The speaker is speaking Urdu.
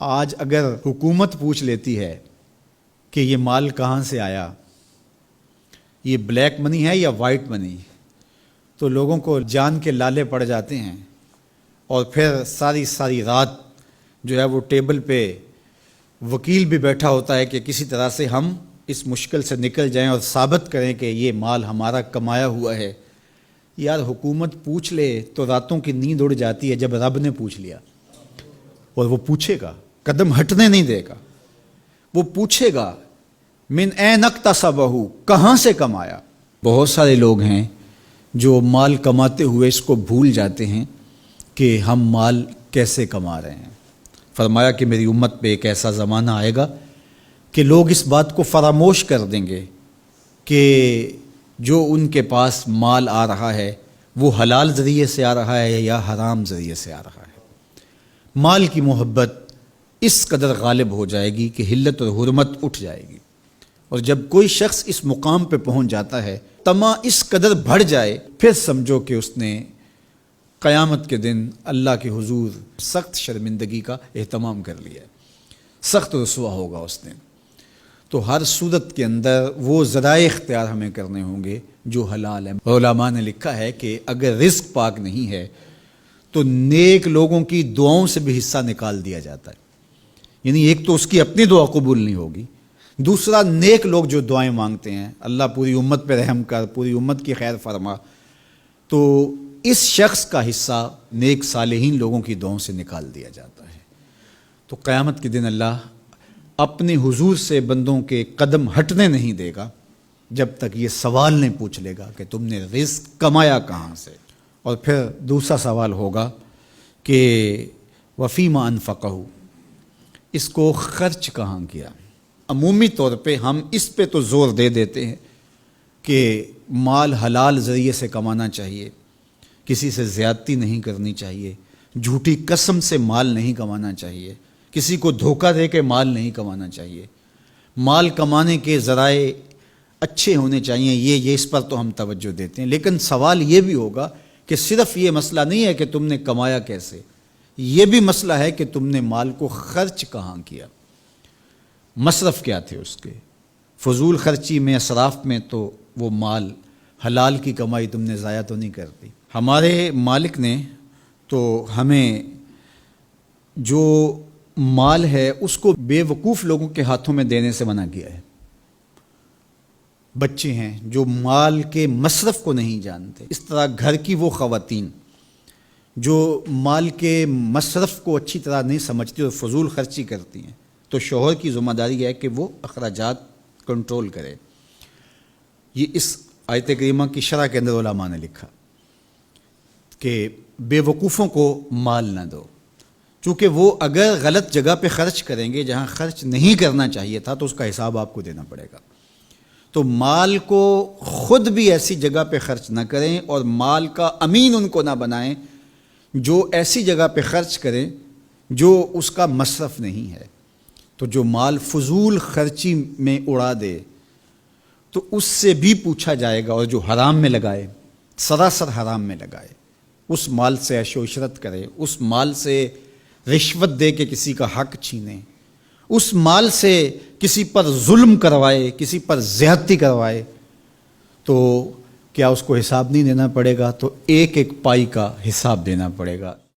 آج اگر حکومت پوچھ لیتی ہے کہ یہ مال کہاں سے آیا، یہ بلیک منی ہے یا وائٹ منی، تو لوگوں کو جان کے لالے پڑ جاتے ہیں، اور پھر ساری رات جو ہے وہ ٹیبل پہ وکیل بھی بیٹھا ہوتا ہے کہ کسی طرح سے ہم اس مشکل سے نکل جائیں اور ثابت کریں کہ یہ مال ہمارا کمایا ہوا ہے۔ یار حکومت پوچھ لے تو راتوں کی نیند اڑ جاتی ہے، جب رب نے پوچھ لیا، اور وہ پوچھے گا، قدم ہٹنے نہیں دے گا، وہ پوچھے گا من این اکتسبہ، کہاں سے کمایا۔ بہت سارے لوگ ہیں جو مال کماتے ہوئے اس کو بھول جاتے ہیں کہ ہم مال کیسے کما رہے ہیں۔ فرمایا کہ میری امت پہ ایک ایسا زمانہ آئے گا کہ لوگ اس بات کو فراموش کر دیں گے کہ جو ان کے پاس مال آ رہا ہے وہ حلال ذریعے سے آ رہا ہے یا حرام ذریعے سے آ رہا ہے۔ مال کی محبت اس قدر غالب ہو جائے گی کہ حلت اور حرمت اٹھ جائے گی، اور جب کوئی شخص اس مقام پہ پہنچ جاتا ہے، طمع اس قدر بڑھ جائے، پھر سمجھو کہ اس نے قیامت کے دن اللہ کے حضور سخت شرمندگی کا اہتمام کر لیا ہے، سخت رسوا ہوگا اس دن۔ تو ہر صورت کے اندر وہ ذرائع اختیار ہمیں کرنے ہوں گے جو حلال ہیں۔ علماء نے لکھا ہے کہ اگر رزق پاک نہیں ہے تو نیک لوگوں کی دعاؤں سے بھی حصہ نکال دیا جاتا ہے، یعنی ایک تو اس کی اپنی دعا قبول نہیں ہوگی، دوسرا نیک لوگ جو دعائیں مانگتے ہیں، اللہ پوری امت پہ رحم کر، پوری امت کی خیر فرما، تو اس شخص کا حصہ نیک صالحین لوگوں کی دعاؤں سے نکال دیا جاتا ہے۔ تو قیامت کے دن اللہ اپنے حضور سے بندوں کے قدم ہٹنے نہیں دے گا جب تک یہ سوال نہیں پوچھ لے گا کہ تم نے رزق کمایا کہاں سے۔ اور پھر دوسرا سوال ہوگا کہ وفیما انفقہ، اس کو خرچ کہاں کیا۔ عمومی طور پہ ہم اس پہ تو زور دے دیتے ہیں کہ مال حلال ذریعے سے کمانا چاہیے، کسی سے زیادتی نہیں کرنی چاہیے، جھوٹی قسم سے مال نہیں کمانا چاہیے، کسی کو دھوکہ دے کے مال نہیں کمانا چاہیے، مال کمانے کے ذرائع اچھے ہونے چاہیے، یہ اس پر تو ہم توجہ دیتے ہیں۔ لیکن سوال یہ بھی ہوگا کہ صرف یہ مسئلہ نہیں ہے کہ تم نے کمایا کیسے، یہ بھی مسئلہ ہے کہ تم نے مال کو خرچ کہاں کیا، مصرف کیا تھے اس کے، فضول خرچی میں، اسراف میں تو وہ مال حلال کی کمائی تم نے ضائع تو نہیں کر دی۔ ہمارے مالک نے تو ہمیں جو مال ہے اس کو بے وقوف لوگوں کے ہاتھوں میں دینے سے منع کیا ہے۔ بچے ہیں جو مال کے مصرف کو نہیں جانتے، اس طرح گھر کی وہ خواتین جو مال کے مصرف کو اچھی طرح نہیں سمجھتی اور فضول خرچی کرتی ہیں، تو شوہر کی ذمہ داری ہے کہ وہ اخراجات کنٹرول کرے۔ یہ اس آیت کریمہ کی شرح کے اندر علماء نے لکھا کہ بے وقوفوں کو مال نہ دو، چونکہ وہ اگر غلط جگہ پہ خرچ کریں گے جہاں خرچ نہیں کرنا چاہیے تھا تو اس کا حساب آپ کو دینا پڑے گا۔ تو مال کو خود بھی ایسی جگہ پہ خرچ نہ کریں، اور مال کا امین ان کو نہ بنائیں جو ایسی جگہ پہ خرچ کریں جو اس کا مصرف نہیں ہے۔ تو جو مال فضول خرچی میں اڑا دے تو اس سے بھی پوچھا جائے گا، اور جو حرام میں لگائے، سراسر حرام میں لگائے، اس مال سے عیش و عشرت کرے، اس مال سے رشوت دے کے کسی کا حق چھینے، اس مال سے کسی پر ظلم کروائے، کسی پر زیادتی کروائے، تو کیا اس کو حساب نہیں دینا پڑے گا؟ تو ایک ایک پائی کا حساب دینا پڑے گا۔